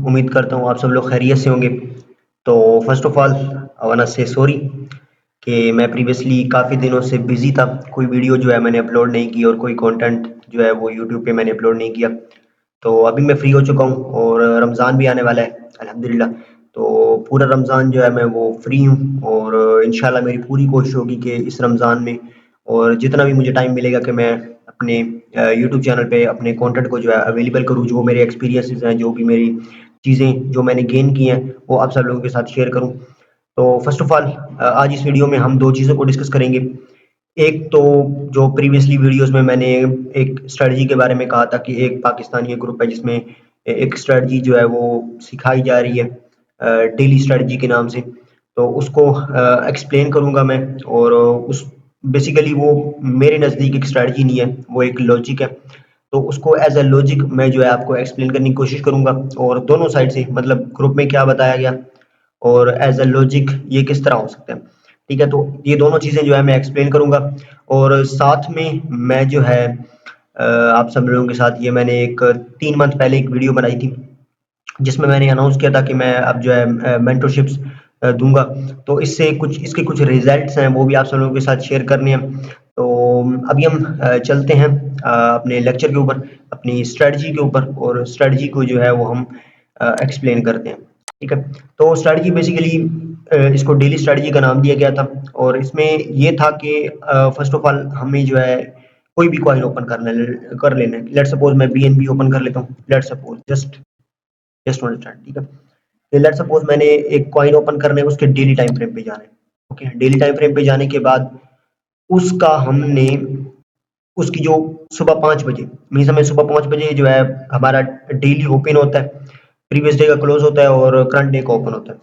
उम्मीद करता हूँ आप सब लोग खैरियत से होंगे। तो first of all I want to say sorry कि मैं प्रीवियसली काफ़ी दिनों से बिज़ी था। कोई वीडियो जो है मैंने अपलोड नहीं की और कोई कंटेंट जो है वो यूट्यूब पे मैंने अपलोड नहीं किया। तो अभी मैं फ्री हो चुका हूँ और रमज़ान भी आने वाला है अल्हम्दुलिल्लाह। तो पूरा रमज़ान जो है मैं वो फ्री हूँ और इंशाल्लाह मेरी पूरी कोशिश होगी कि इस रमज़ान में और जितना भी मुझे टाइम मिलेगा कि मैं अपने यूट्यूब चैनल पे अपने कंटेंट को जो है अवेलेबल करूँ, जो मेरे एक्सपीरियंसेस हैं, जो भी मेरी चीज़ें जो मैंने गेन की हैं, वो आप सब लोगों के साथ शेयर करूँ। तो फर्स्ट ऑफ ऑल आज इस वीडियो में हम 2 चीज़ों को डिस्कस करेंगे। एक तो जो प्रीवियसली वीडियोज़ में मैंने एक स्ट्रैटेजी के बारे में कहा था कि एक पाकिस्तानी ग्रुप है जिसमें एक स्ट्रैटेजी जो है वो सिखाई जा रही है डेली स्ट्रैटेजी के नाम से। तो उसको एक्सप्लेन करूँगा मैं और उस बेसिकली वो मेरे नज़दीक एक स्ट्रैटेजी नहीं है, वो एक लॉजिक है। तो उसको एज़ अ लॉजिक मैं जो है आपको एक्सप्लेन करने की कोशिश करूँगा और दोनों साइड से मतलब ग्रुप में क्या बताया गया और एज़ अ लॉजिक ये किस तरह हो सकता है। ठीक है? तो ये दोनों चीज़ें जो है मैं एक्सप्लेन करूँगा और साथ में मैं जो है आप सब लोगों के साथ ये मैंने एक 3 मंथ पहले एक वीडियो बनाई थी, जिसमें मैंने अनाउंस किया था कि मैं अब जो है मेंटरशिप्स दूँगा। तो इससे कुछ इसके कुछ रिज़ल्ट्स हैं वो भी आप सब लोगों के साथ शेयर करने हैं। तो अभी हम चलते हैं अपने लेक्चर के ऊपर, अपनी स्ट्रैटेजी के ऊपर और स्ट्रैटेजी को जो है वो हम एक्सप्लेन करते हैं। ठीक है? तो स्ट्रैटेजी बेसिकली इसको डेली स्ट्रैटेजी का नाम दिया गया था और इसमें ये था कि फर्स्ट ऑफ ऑल हमें जो है कोई भी कॉइन ओपन कर लेना है। लेट्स सपोज़ मैं बीएनबी ओपन कर लेता हूँ। Let's suppose just understand. ठीक है? लेट्स सपोज़ मैंने एक कॉइन ओपन करना है, उसके डेली टाइम फ्रेम पे जाना है। ओके? डेली टाइम फ्रेम पे जाने के बाद उसका हमने उसकी जो सुबह 5 बजे मीन्स हमें सुबह 5 बजे जो है हमारा डेली ओपन होता है, प्रीवियस डे का क्लोज़ होता है और करंट डे का ओपन होता है।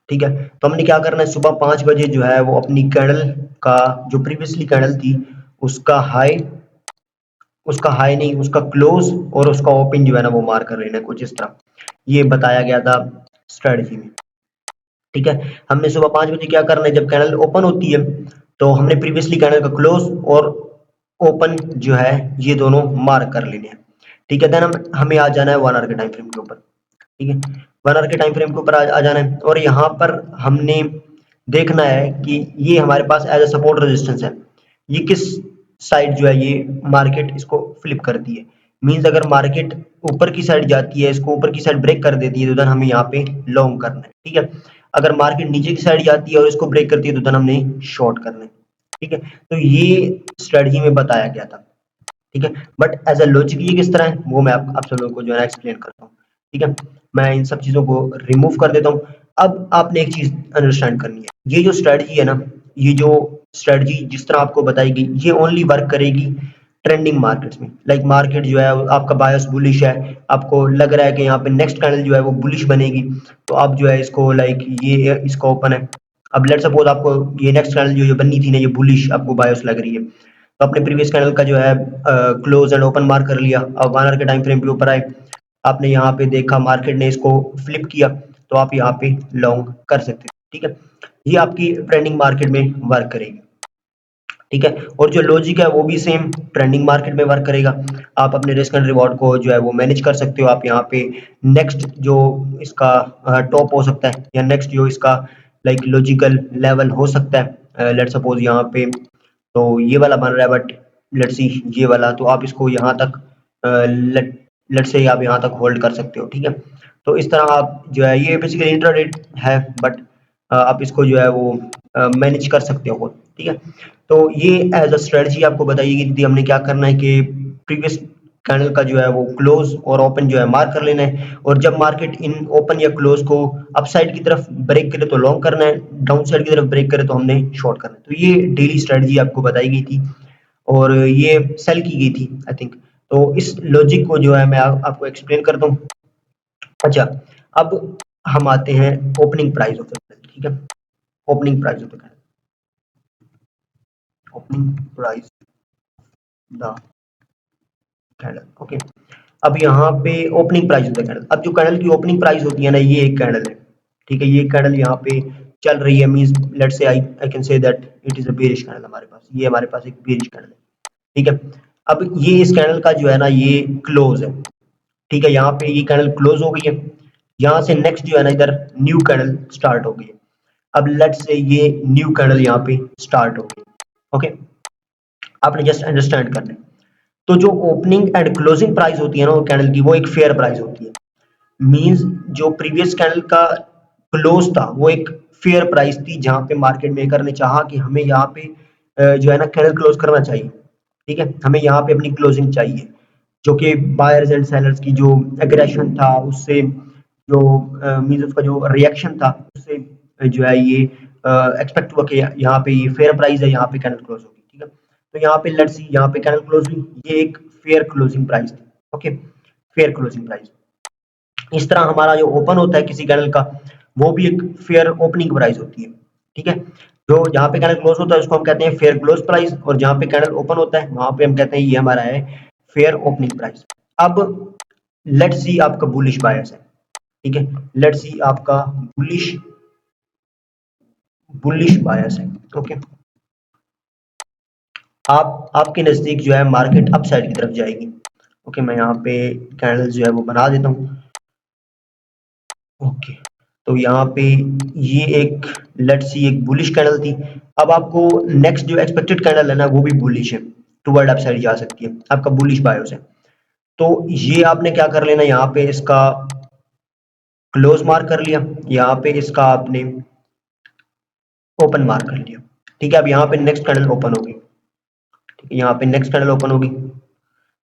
ठीक है? तो हमने क्या करना है सुबह 5 बजे जो है वो अपनी कैंडल का जो प्रीवियसली कैंडल थी उसका हाई नहीं, उसका क्लोज़ और उसका ओपन जो है ना वो मार्क कर लेना है कुछ इस तरह। ये बताया गया था स्ट्रैटेजी में। ठीक है? हमने सुबह 5 बजे क्या करना है जब कैंडल ओपन होती है, तो हमने प्रीवियसली कैंडल का क्लोज़ और ओपन जो है ये दोनों मार्क कर लेने हैं। ठीक है? देन हमें आ जाना है 1 आवर के टाइम फ्रेम के ऊपर। ठीक है? 1 आवर के टाइम फ्रेम के ऊपर आ जाना है और यहाँ पर हमने देखना है कि ये हमारे पास एज़ अ सपोर्ट रेजिस्टेंस है। ये किस साइड जो है ये मार्केट इसको फ्लिप करती है। मीन्स अगर मार्केट ऊपर की साइड जाती है, इसको ऊपर की साइड ब्रेक कर देती है तो देन हमें यहाँ पे लॉन्ग करना है। ठीक है? अगर मार्केट नीचे की साइड जाती है और इसको ब्रेक करती है तो देन हमने शॉर्ट करना है। ठीक है? तो ये स्ट्रेटजी में बताया गया था। ठीक है? बट एज़ अ लॉजिक ये किस तरह है वो मैं आप सब लोगों को जो है ना एक्सप्लेन करता हूँ। ठीक है? मैं इन सब चीज़ों को रिमूव कर देता हूँ। अब आपने एक चीज़ अंडरस्टैंड करनी है। ये जो स्ट्रैटेजी है ना, ये जो स्ट्रैटेजी जिस तरह आपको बताई गई, ये ओनली वर्क करेगी ट्रेंडिंग मार्केट्स में। लाइक मार्केट जो है आपका बायस बुलिश है, आपको लग रहा है कि यहाँ पे नेक्स्ट कैंडल जो है वो बुलिश बनेगी, तो आप जो है इसको लाइक ये इसका ओपन है। अब लेट्स सपोज़ आपको ये नेक्स्ट कैंडल जो बननी थी ना ये बुलिश आपको बायस लग रही है। तो अपने प्रीवियस कैंडल का जो है क्लोज एंड ओपन मार्क कर लिया। अब 1 आवर के टाइम फ्रेम के ऊपर आए, आपने यहाँ पे देखा मार्केट ने इसको फ्लिप किया, तो आप यहाँ पे लॉन्ग कर सकते हैं। ठीक है? ये आपकी ट्रेंडिंग मार्केट में वर्क करेगी। ठीक है? और जो लॉजिक है वो भी सेम ट्रेंडिंग मार्केट में वर्क करेगा। आप अपने रिस्क एंड रिवॉर्ड को जो है वो मैनेज कर सकते हो। आप यहाँ पे नेक्स्ट जो इसका टॉप हो सकता है या नेक्स्ट जो इसका लाइक लॉजिकल लेवल हो सकता है, लेट्स सपोज यहाँ पे तो ये वाला बन रहा है, बट लेट्स सी ये वाला, तो आप इसको यहाँ तक लेट्स से आप यहाँ तक होल्ड कर सकते हो। ठीक है? तो इस तरह आप जो है ये बेसिकली इंट्राडे है, बट आप इसको जो है वो मैनेज कर सकते हो। ठीक है? तो ये एज अ स्ट्रेटजी आपको बताइए कि दीदी हमने क्या करना है कि प्रीवियस कैंडल का जो है वो क्लोज और ओपन जो है मार्क कर लेना है और जब मार्केट इन ओपन या क्लोज को अप साइड की तरफ ब्रेक करे तो लॉन्ग करना है, डाउन साइड की तरफ ब्रेक करे तो हमने शॉर्ट करना है। तो ये डेली स्ट्रेटजी आपको बताई गई थी और ये सेल की गई थी आई थिंक। तो इस लॉजिक को जो है मैं आपको एक्सप्लेन करता हूँ। अच्छा, अब हम आते हैं opening price of the candle. ठीक है? Opening price of the candle, opening price the candle. Okay? अब यहाँ पे opening price of the candle, अब जो कैंडल की ओपनिंग प्राइस होती है ना ये एक कैंडल है। ठीक है? ये कैंडल यहाँ पे चल रही है, means let's say I can say that it is a bearish candle हमारे पास, ये हमारे पास एक बेरिश कैंडल है। ठीक है? अब ये इस कैंडल का जो है ना ये क्लोज है। ठीक है? यहाँ पे ये कैंडल क्लोज हो गई है। यहाँ से नेक्स्ट जो है ना इधर न्यू कैंडल स्टार्ट हो गई। अब लेट्स से ये न्यू कैंडल यहाँ पे स्टार्ट हो गई। ओके, आपने जस्ट अंडरस्टैंड करना है। तो जो ओपनिंग एंड क्लोजिंग प्राइस होती है ना वो कैंडल की, वो एक फेयर प्राइस होती है। मींस जो प्रीवियस कैंडल का क्लोज था वो एक फेयर प्राइस थी, जहां पे मार्केट मेकर ने चाहा कि हमें यहाँ पे जो है ना कैंडल क्लोज करना चाहिए। ठीक है, हमें यहाँ पे अपनी क्लोजिंग चाहिए, जो कि बायर्स एंड सेलर्स की जो एग्रेशन था उससे, जो मींस उसका जो रिएक्शन था उससे जो है ये एक्सपेक्ट हुआ कि यहाँ पे ये फेयर प्राइस है, यहाँ पे कैंडल क्लोज होगी। ठीक है, तो यहाँ पे लेट्स सी यहाँ पे कैंडल क्लोज हुई, ये एक फेयर क्लोजिंग प्राइस थी। Okay, fair closing price. इस तरह हमारा जो ओपन होता है किसी कैंडल का, वो भी एक फेयर ओपनिंग प्राइस होती है। ठीक है, जो जहाँ पे कैंडल क्लोज होता है उसको हम कहते हैं फेयर क्लोज प्राइस, और जहाँ पे कैंडल ओपन होता है वहां पे हम कहते हैं ये हमारा है फेयर ओपनिंग प्राइस। अब लेट्स सी आपका बुलिश बायस है। ठीक है, लेट्स सी आपका बुलिश बुलिश बायस है। ओके, आपके नजदीक जो है मार्केट अप साइड की तरफ जाएगी। ओके, मैं यहाँ पे कैंडल जो है वो बना देता हूँ। ओके, तो यहाँ पे ये एक लेट्स सी एक बुलिश कैंडल थी। अब आपको नेक्स्ट जो एक्सपेक्टेड कैंडल है ना वो भी बुलिश है, टुवर्ड अपसाइड जा सकती है, आपका बुलिश बायस है। तो ये आपने क्या कर लेना, यहाँ पे इसका क्लोज मार्क कर लिया, यहाँ पे इसका आपने ओपन मार्क कर लिया। ठीक है, अब यहाँ पे नेक्स्ट कैंडल ओपन होगी। ठीक है, यहाँ पे नेक्स्ट कैंडल ओपन होगी।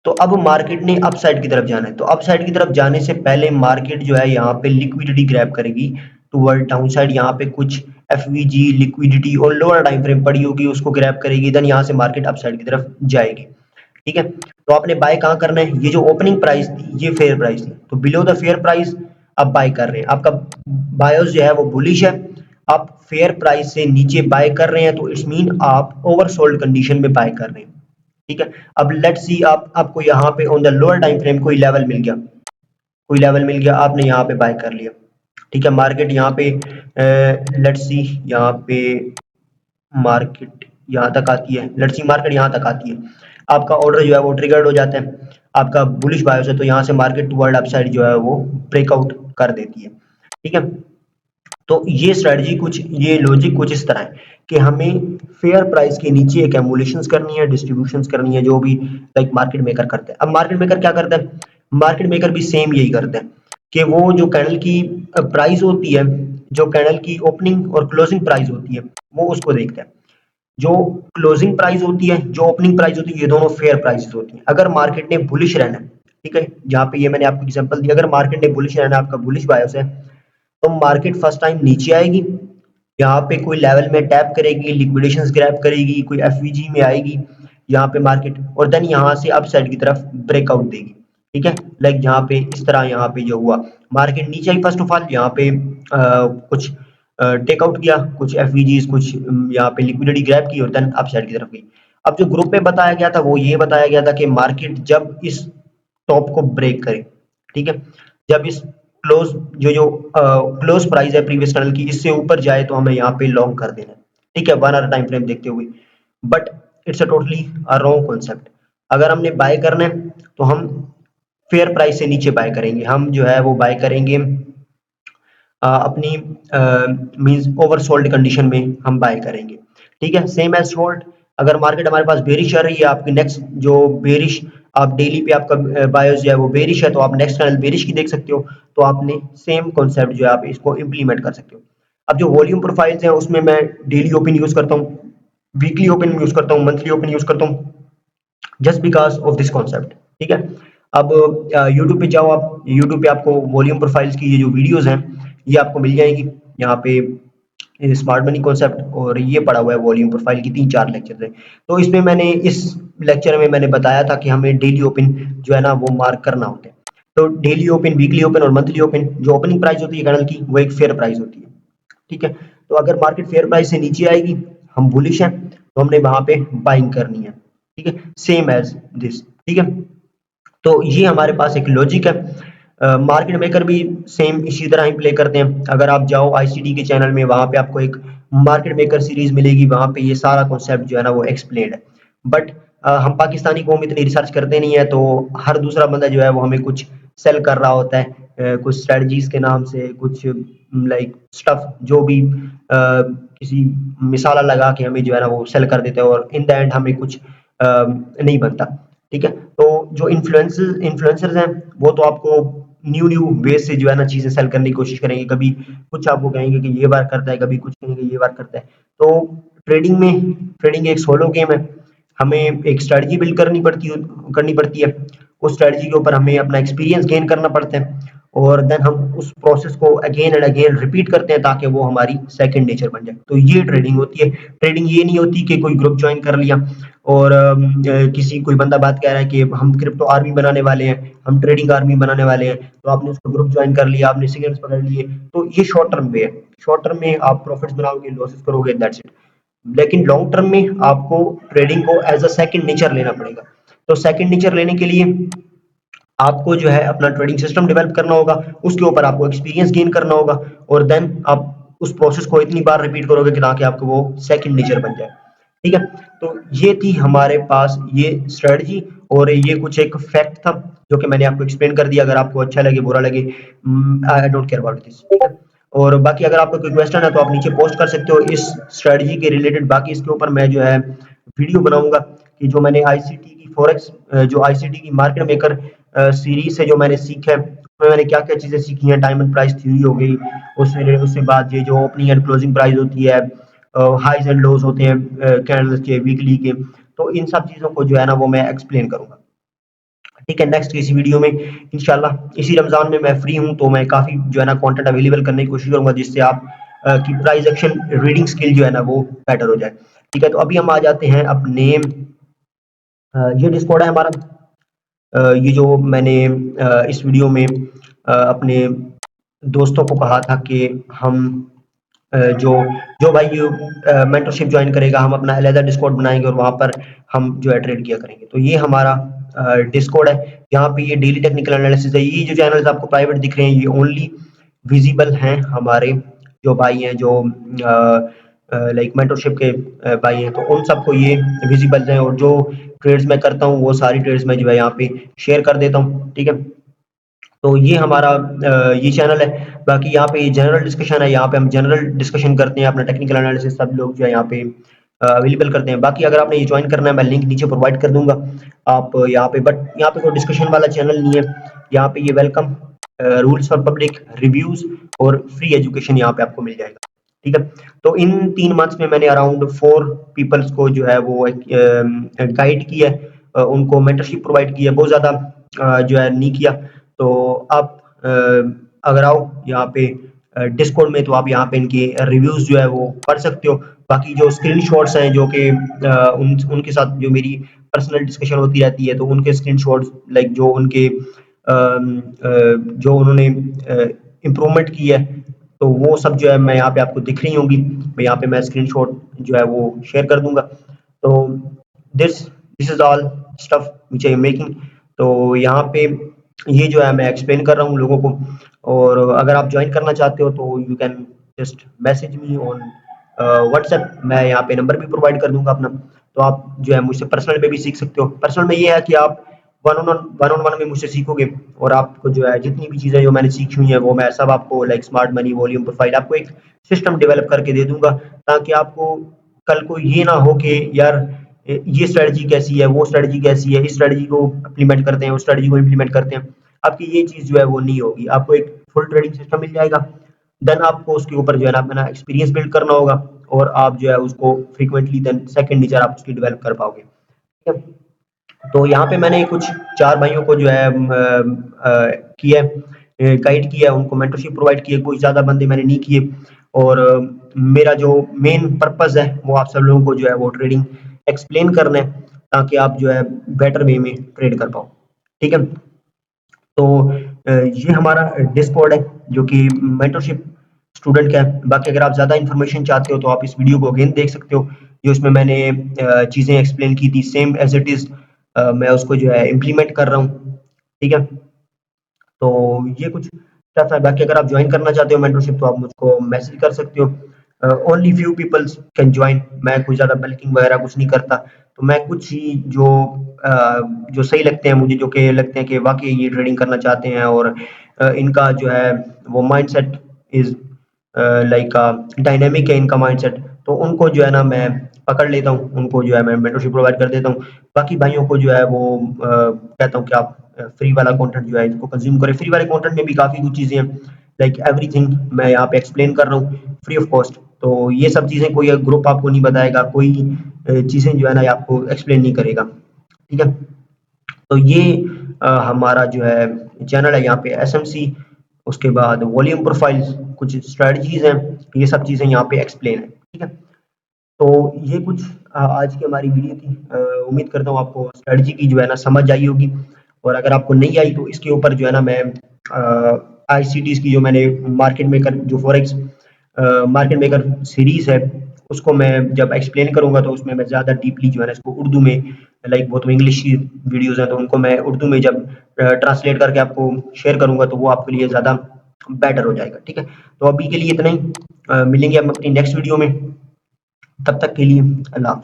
तो अब मार्केट ने अप साइड की तरफ जाना है, तो अप साइड की तरफ जाने से पहले मार्केट जो है यहाँ पे लिक्विडिटी ग्रैब करेगी टुवर्ड डाउन साइड। यहाँ पे कुछ एफवीजी लिक्विडिटी और लोअर टाइम फ्रेम पड़ी होगी, उसको ग्रैब करेगी, देन यहाँ से मार्केट अप साइड की तरफ जाएगी। ठीक है, तो आपने बाय कहाँ करना है, ये जो ओपनिंग प्राइस थी ये फेयर प्राइस थी, तो बिलो द फेयर प्राइस आप बाय कर रहे हैं। आपका बायस जो है वो बुलिश है, आप फेयर प्राइस से नीचे बाय कर रहे हैं, तो इट्स मीन आप ओवरसोल्ड कंडीशन में बाय कर रहे हैं। ठीक है, अब लेट्स सी आपको यहाँ पे on the lower time frame कोई लेवल मिल गया, कोई लेवल मिल गया, आपने यहाँ पे बाय कर लिया। ठीक है, मार्केट यहाँ पे लेट्स सी यहाँ पे मार्केट यहाँ तक आती है, लेट्स सी मार्केट यहाँ तक आती है, आपका ऑर्डर जो है वो ट्रिगर्ड हो जाता है, आपका बुलिश बायस है, तो यहाँ से मार्केट टुवर्ड अपसाइड जो है वो ब्रेकआउट कर देती है। ठीक है, तो ये स्ट्रेटजी कुछ, ये लॉजिक कुछ इस तरह है कि हमें फेयर प्राइस के नीचे एक एमुलेशंस करनी है, डिस्ट्रीब्यूशंस करनी है, जो भी लाइक मार्केट मेकर करते हैं। अब मार्केट मेकर क्या करता है, मार्केट मेकर भी सेम यही करते हैं कि वो जो कैंडल की प्राइस होती है, जो कैंडल की ओपनिंग और क्लोजिंग प्राइस होती है, वो उसको देखते हैं। जो क्लोजिंग प्राइस होती है, जो ओपनिंग प्राइस होती है, ये दोनों फेयर प्राइसेस होती हैं। अगर मार्केट ने बुलिश रहना है, ठीक है, जहाँ पे ये मैंने आपको एग्जांपल दिया, अगर मार्केट ने बुलिश रहना है, आपका बुलिश बायस है, तो मार्केट फर्स्ट टाइम नीचे आएगी, यहाँ पे कोई लेवल में टैप करेगी, लिक्विडेशंस ग्रैब करेगी, कोई एफवीजी में आएगी यहाँ पे मार्केट, और देन यहाँ से अप साइड की तरफ ब्रेकआउट देगी। ठीक है, लाइक यहाँ पे इस तरह यहाँ पे जो हुआ, मार्केट नीचे आई फर्स्ट ऑफ ऑल, यहाँ पे कुछ टेकआउट किया, कुछ एफवीजीज, कुछ यहाँ पे लिक्विडिटी ग्रैब की और देन अप साइड की तरफ गई। अब जो ग्रुप में बताया गया था वो ये बताया गया था कि मार्केट जब इस टॉप को ब्रेक करे, ठीक है, जब इस क्लोज जो जो क्लोज प्राइस है प्रीवियस कैंडल की, इससे ऊपर जाए तो हमें यहाँ पे लॉन्ग कर देना है। ठीक है, 1 आवर टाइम फ्रेम देखते हुए, but it's a totally a wrong concept. अगर हमने बाय करना है तो हम फेयर प्राइस से नीचे बाय करेंगे, हम जो है वो बाय करेंगे अपनी मींस ओवरसोल्ड कंडीशन में हम बाय करेंगे। ठीक है, सेम एज शॉर्ट, अगर मार्केट हमारे पास बेरिश आ रही है, आपकी नेक्स्ट जो बेरिश, आप डेली पे आपका बायस जो है वो बेरिश है, तो आप नेक्स्ट कैंडल बेरिश की देख सकते हो, तो आपने सेम कॉन्सेप्ट जो है आप इसको इम्प्लीमेंट कर सकते हो। अब जो वॉल्यूम प्रोफाइल्स हैं उसमें मैं डेली ओपन यूज करता हूँ, वीकली ओपन यूज करता हूँ, मंथली ओपन यूज करता हूँ, just because of this concept. ठीक है, अब यूट्यूब पे जाओ, आप यूट्यूब पे आपको वॉल्यूम प्रोफाइल्स की ये जो वीडियोस हैं ये आपको मिल जाएगी, यहाँ पे स्मार्ट मनी कॉन्सेप्ट, और ये पड़ा हुआ है वॉल्यूम प्रोफाइल की 3-4 लेक्चर है। तो इसमें मैंने इस लेक्चर में मैंने बताया था कि हमें डेली ओपन जो है ना वो मार्क करना होता है। तो डेली ओपन, वीकली ओपन और मंथली ओपन, जो ओपनिंग प्राइस होती है कैंडल की वो एक फेयर प्राइस होती है। ठीक है, तो अगर मार्केट फेयर प्राइस से नीचे आएगी, हम बुलिश हैं, तो हमने वहां पे बाइंग करनी है। ठीक है, सेम एज दिस। ठीक है, तो ये हमारे पास एक लॉजिक है। मार्केट मेकर भी सेम इसी तरह ही प्ले करते हैं। अगर आप जाओ आईसीटी के चैनल में, वहां पे आपको एक मार्केट मेकर सीरीज मिलेगी, वहां पे ये सारा कॉन्सेप्ट जो है ना वो एक्सप्लेन है। बट हम पाकिस्तानी कौम इतनी रिसर्च करते नहीं है, तो हर दूसरा बंदा जो है वो हमें कुछ सेल कर रहा होता है, कुछ स्ट्रेटजीज के नाम से कुछ लाइक स्टफ जो भी किसी मिसाला लगा के हमें जो है ना वो सेल कर देते हैं और इन द एंड हमें कुछ नहीं बनता। ठीक है, तो जो इन्फ्लुएंसर्स हैं वो तो आपको न्यू न्यू वे से जो है ना चीजें सेल करने की कोशिश करेंगे, कभी कुछ आपको कहेंगे कि ये बार करता है, कभी कुछ कहेंगे ये बार करता है। तो ट्रेडिंग एक सोलो गेम है, हमें एक स्ट्रेटजी बिल्ड करनी पड़ती है, उस स्ट्रेटजी के ऊपर हमें अपना एक्सपीरियंस गेन करना पड़ता है और देन हम उस प्रोसेस को अगेन एंड अगेन रिपीट करते हैं ताकि वो हमारी सेकंड नेचर बन जाए। तो ये ट्रेडिंग होती है। ट्रेडिंग ये नहीं होती कि कोई ग्रुप ज्वाइन कर लिया और किसी कोई बंदा बात कह रहा है कि हम क्रिप्टो आर्मी बनाने वाले हैं, हम ट्रेडिंग आर्मी बनाने वाले हैं, तो आपने उसको ग्रुप ज्वाइन कर लिया, आपने सिगरेट्स पकड़ लिए, तो ये शॉर्ट टर्म वे है। शॉर्ट टर्म में आप प्रॉफिट्स बनाओगे, लॉसेस करोगे, दैट्स इट। लेकिन लॉन्ग टर्म में आपको ट्रेडिंग को एज अ सेकंड नेचर लेना पड़ेगा। तो सेकंड नेचर लेने के लिए आपको जो है अपना ट्रेडिंग सिस्टम डेवलप करना होगा, उसके ऊपर आपको एक्सपीरियंस गेन करना होगा और देन आप उस प्रोसेस को इतनी बार रिपीट करोगे कि ताकि आपको वो सेकंड नेचर बन जाए। ठीक है, तो ये थी हमारे पास ये स्ट्रेटजी और ये कुछ एक फैक्ट था जो कि मैंने आपको एक्सप्लेन कर दिया। अगर आपको अच्छा लगे बुरा लगे, I don't care about this. ठीक है, और बाकी अगर आपको कोई क्वेश्चन है तो आप नीचे पोस्ट कर सकते हो इस स्ट्रेटजी के रिलेटेड। बाकी इसके ऊपर मैं जो है वीडियो बनाऊंगा कि जो मैंने आईसीटी की फॉरेक्स जो आईसीटी की मार्केट मेकर सीरीज से जो मैंने सीखा है उसमें मैंने क्या क्या चीजें सीखी हैं। डायमंड प्राइस थ्योरी हो गई, उससे बाद ये जो ओपनिंग एंड क्लोजिंग प्राइस होती है, हाइज एंड लोज होते हैं कैंडल्स के, वीकली के, तो इन सब चीजों को जो है ना वो मैं एक्सप्लेन करूंगा। ठीक है, नेक्स्ट किसी वीडियो में इंशाल्लाह। इसी रमजान में मैं फ्री हूं तो मैं काफी जो है ना कंटेंट अवेलेबल करने की कोशिश करूंगा जिससे आप की प्राइस एक्शन रीडिंग स्किल जो है ना वो बेटर हो जाए। ठीक है, तो अभी हम आ जाते हैं अपने ये डिस्कॉर्ड है हमारा। ये जो मैंने इस वीडियो में अपने दोस्तों को कहा था कि हम जो जो भाई मेंटरशिप ज्वाइन करेगा हम अपना अलहदा डिस्कॉर्ड बनाएंगे और वहां पर हम जो है ट्रेड किया करेंगे। तो ये हमारा डिस्कॉर्ड है, यहाँ पे ये डेली टेक्निकल एनालिसिस है। ये जो चैनल्स आपको प्राइवेट दिख रहे हैं ये ओनली विजिबल हैं हमारे जो भाई हैं जो लाइक मेंटरशिप के भाई हैं, तो उन सबको ये विजिबल हैं और जो ट्रेड्स मैं करता हूँ वो सारी ट्रेड्स मैं जो है यहाँ पे शेयर कर देता हूँ। ठीक है, तो ये हमारा ये चैनल है। बाकी यहाँ पे जनरल डिस्कशन है, यहाँ पे हम जनरल डिस्कशन करते हैं, अपना टेक्निकल एनालिसिस सब लोग जो है यहाँ पे अवेलेबल करते हैं। बाकी अगर आपने ये ज्वाइन करना है मैं लिंक नीचे प्रोवाइड कर दूंगा आप यहाँ पे, बट यहाँ पे कोई डिस्कशन वाला चैनल नहीं है। यहाँ पे ये welcome rules for public reviews और फ्री एजुकेशन यहाँ पे आपको मिल जाएगा। ठीक है, तो इन 3 मंथ्स में मैंने अराउंड 4 पीपल्स को जो है वो गाइड किया है, उनको मेंटरशिप प्रोवाइड की है, बहुत ज्यादा जो है नहीं किया। तो आप अगर आओ यहाँ पे डिस्कॉर्ड में तो आप यहाँ पे इनके रिव्यूज जो है वो पढ़ सकते हो। बाकी जो स्क्रीनशॉट्स हैं जो कि उनके साथ जो मेरी पर्सनल डिस्कशन होती रहती है तो उनके स्क्रीनशॉट्स लाइक जो उनके जो उन्होंने इम्प्रूवमेंट की है तो वो सब जो है मैं यहाँ पे आपको दिख रही होंगी। मैं यहाँ पे मैं स्क्रीनशॉट जो है वो शेयर कर दूंगा। तो this this is all stuff which I am making. तो यहाँ पे ये जो है मैं एक्सप्लेन कर रहा हूँ लोगों को, और अगर आप ज्वाइन करना चाहते हो तो you can just message me on WhatsApp. मैं यहाँ पे नंबर भी प्रोवाइड कर दूंगा अपना, तो आप जो है मुझसे पर्सनल पे भी सीख सकते हो। पर्सनल में ये है कि आप वन ऑन वन में मुझसे सीखोगे और आपको जो है जितनी भी चीजें जो मैंने सीखी हुई है वो मैं सब आपको like smart money, volume profile, आपको एक सिस्टम डेवलप करके दे दूंगा ताकि आपको कल को ये ना हो कि यार ये स्ट्रेटजी कैसी है, वो स्ट्रेटजी कैसी है, इस स्ट्रेटजी को इम्प्लीमेंट करते हैं, उस स्ट्रेटजी को इम्प्लीमेंट करते हैं। आपकी ये चीज जो है वो नहीं होगी। आपको एक फुल ट्रेडिंग सिस्टम मिल जाएगा, देन आपको उसके ऊपर जो है ना अपना एक्सपीरियंस बिल्ड करना होगा और आप जो है उसको फ्रीक्वेंटली देन सेकंड नेचर आप उसकी डेवलप कर पाओगे। ठीक है, तो यहाँ पे मैंने कुछ 4 भाइयों को जो है किया गाइड किया, उनको मेंटरशिप प्रोवाइड की है। कोई ज्यादा बंदे मैंने नहीं किए और मेरा जो मेन पर्पस है वो आप सब लोगों को जो है वो ट्रेडिंग एक्सप्लेन करना है ताकि आप जो है बेटर वे में ट्रेड कर पाओ। ठीक है, तो ये हमारा डिस्कॉर्ड है जो कि मेंटरशिप स्टूडेंट का है। बाकी अगर आप ज़्यादा इन्फॉर्मेशन चाहते हो तो आप इस वीडियो को अगेन देख सकते हो, जो इसमें मैंने चीज़ें एक्सप्लेन की थी सेम एज इट इज़ मैं उसको जो है इम्प्लीमेंट कर रहा हूँ। ठीक है, तो ये कुछ स्टेप है। बाकी अगर आप ज्वाइन करना चाहते हो मेंटरशिप तो आप मुझको मैसेज कर सकते हो। Only few peoples can join, मैं कोई ज़्यादा बल्किंग वगैरह कुछ नहीं करता। तो मैं कुछ ही जो जो सही लगते हैं मुझे, जो कि लगते हैं कि वाकई ये ट्रेडिंग करना चाहते हैं और इनका जो है वो माइंडसेट इज़ लाइक डायनामिक है इनका माइंडसेट, तो उनको जो है ना मैं पकड़ लेता हूँ, उनको जो है मैं मेंटरशिप प्रोवाइड कर देता हूँ। बाकी भाइयों को जो है वो कहता हूँ कि आप फ्री वाला कंटेंट जो है इसको कंज़्यूम करें। फ्री वाले कंटेंट में भी काफ़ी कुछ चीज़ें हैं, लाइक एवरीथिंग मैं यहाँ पे एक्सप्लेन कर रहा हूँ फ्री ऑफ कॉस्ट। तो ये सब चीज़ें कोई ग्रुप आपको नहीं बताएगा, कोई चीज़ें जो है ना आपको एक्सप्लेन नहीं करेगा, ठीक है? तो ये हमारा जो है चैनल है यहाँ पे एसएमसी, उसके बाद वॉल्यूम प्रोफाइल्स, कुछ स्ट्रेटजीज़ हैं, ये सब चीज़ें यहाँ पे एक्सप्लेन है, ठीक है? तो ये कुछ आज की हमारी वीडियो थी। उम्मीद करता हूँ आपको स्ट्रेटजी की जो है ना समझ आई होगी, और अगर आपको नहीं आई तो इसके ऊपर जो है ना मैं आईसीटीज़ की जो मैंने मार्केट मेकर जो फॉरेक्स मार्केट मेकर सीरीज़ है, उसको मैं जब एक्सप्लेन करूँगा तो उसमें मैं ज़्यादा डीपली जो है ना इसको उर्दू में, लाइक वो तो इंग्लिश की वीडियोज़ हैं तो उनको मैं उर्दू में जब ट्रांसलेट करके आपको शेयर करूँगा तो वो आपके लिए ज़्यादा बेटर हो जाएगा, ठीक है? तो अभी के लिए इतना ही। मिलेंगे हम अपनी नेक्स्ट वीडियो में, तब तक के लिए अल्लाह हाफ़िज़।